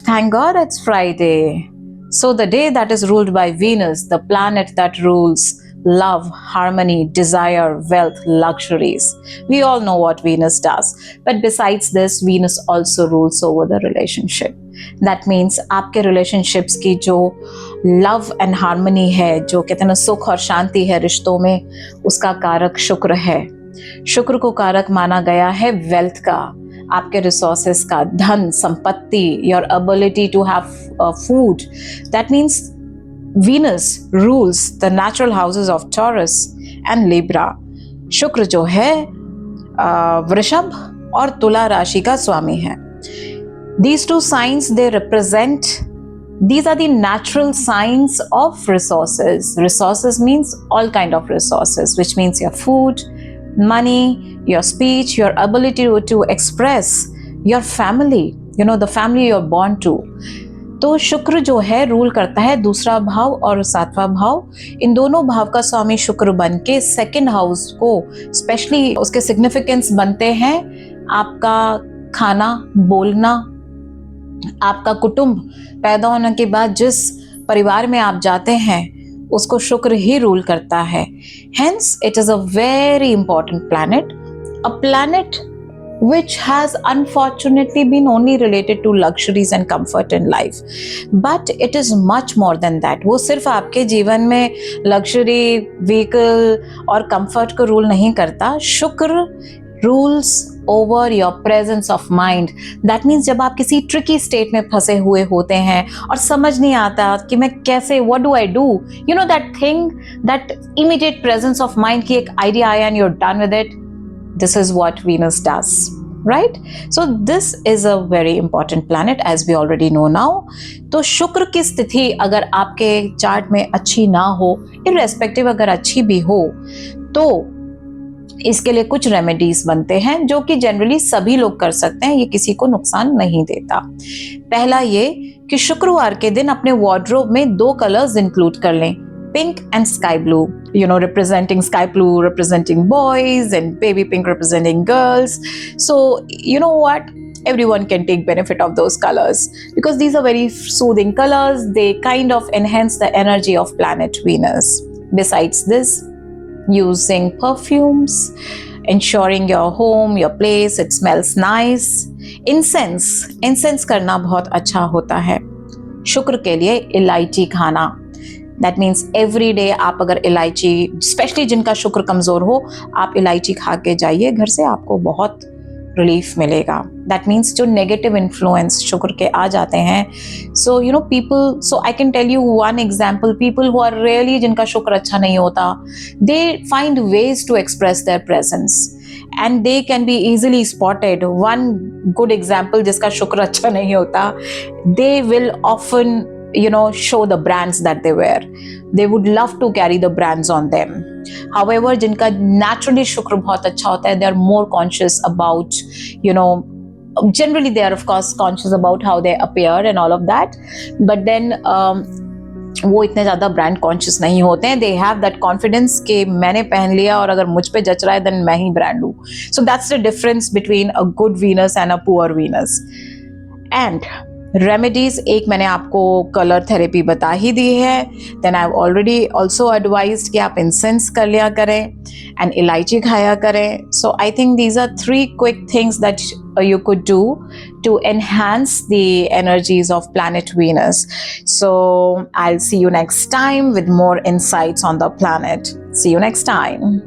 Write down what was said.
Thank God it's Friday. So, the day that is ruled by Venus, the planet that rules love, harmony, desire, wealth, luxuries. We all know what Venus does. But besides this, Venus also rules over the relationship. That means आपके relationships की जो love and harmony है, जो कहते हैं ना सुख और शांति है रिश्तों में, उसका कारक शुक्र है. शुक्र को कारक माना गया है वेल्थ का, आपके रिसोर्सेस का, धन, संपत्ति, your ability to have food. That means Venus rules the natural houses of Taurus and Libra. Shukra जो है वृषभ और तुला राशि का स्वामी है. These two signs, they represent, these are the natural signs of resources. Resources means all kind of resources, which means your food, money, your speech, your ability to express, your family, the family you're born to. तो शुक्र जो है rule करता है दूसरा भाव और सातवां भाव. इन दोनों भाव का स्वामी शुक्र बन के सेकेंड हाउस को स्पेशली उसके सिग्निफिकेंस बनते हैं आपका खाना, बोलना, आपका कुटुंब. पैदा होने के बाद जिस परिवार में आप जाते हैं उसको शुक्र ही रूल करता है. Hence, it is a very important planet, a planet which has unfortunately been only related to luxuries and comfort in life. But it is much more than that. वो सिर्फ आपके जीवन में luxury, vehicle और comfort को rule नहीं करता. शुक्र rules over your presence of mind. That means जब आप किसी tricky state में फंसे हुए होते हैं और समझ नहीं आता कि मैं कैसे, what do I do? You know that thing, that immediate presence of mind की एक idea आया and you're done with it. This is what Venus does, right? So this is a very important planet as we already know now. तो शुक्र की स्थिति अगर आपके chart में अच्छी ना हो, irrespective अगर अच्छी भी हो, तो इसके लिए कुछ रेमेडीज बनते हैं जो कि जनरली सभी लोग कर सकते हैं. ये किसी को नुकसान नहीं देता. पहला ये कि शुक्रवार के दिन अपने वार्डरोब में 2 कलर्स इंक्लूड कर लें, pink and sky blue. Representing sky blue representing boys and baby pink representing girls. So you know what? Everyone can take benefit of those colors because these are very soothing colors. They kind of enhance the energy of planet Venus. Besides this, using perfumes, ensuring your home, your place, it smells nice. Incense करना बहुत अच्छा होता है. शुक्र के लिए इलायची खाना. That means every day आप अगर इलायची, स्पेशली जिनका शुक्र कमजोर हो, आप इलायची खा के जाइए घर से, आपको बहुत रिलीफ मिलेगा. That means जो नेगेटिव इन्फ्लुएंस शुक्र के आ जाते हैं. So people, so I can tell you one example. People who are really, जिनका शुक्र अच्छा नहीं होता, they find ways to express their presence and they can be easily spotted. One good example, जिसका शुक्र अच्छा नहीं होता, they will often show the brands that they wear. They would love to carry the brands on them. However, जिनका naturally शुक्र बहुत अच्छा होता है, they are more conscious about, generally they are of course conscious about how they appear and all of that. But then वो इतने ज़्यादा brand conscious नहीं होते हैं. दे हैव दैट कॉन्फिडेंस कि मैंने पहन लिया और अगर मुझ पे जच रहा है देन मैं ही ब्रांड हूँ. So that's the difference between a good Venus and a poor Venus. And remedies, एक मैंने आपको कलर थेरेपी बता ही दी है. Then I have already also advised कि आप इंसेंस कर लिया करें एंड इलायची खाया करें. So I think these are 3 quick things that you could do to enhance the energies of planet Venus. So I'll see you next time with more insights on the planet. See you next time.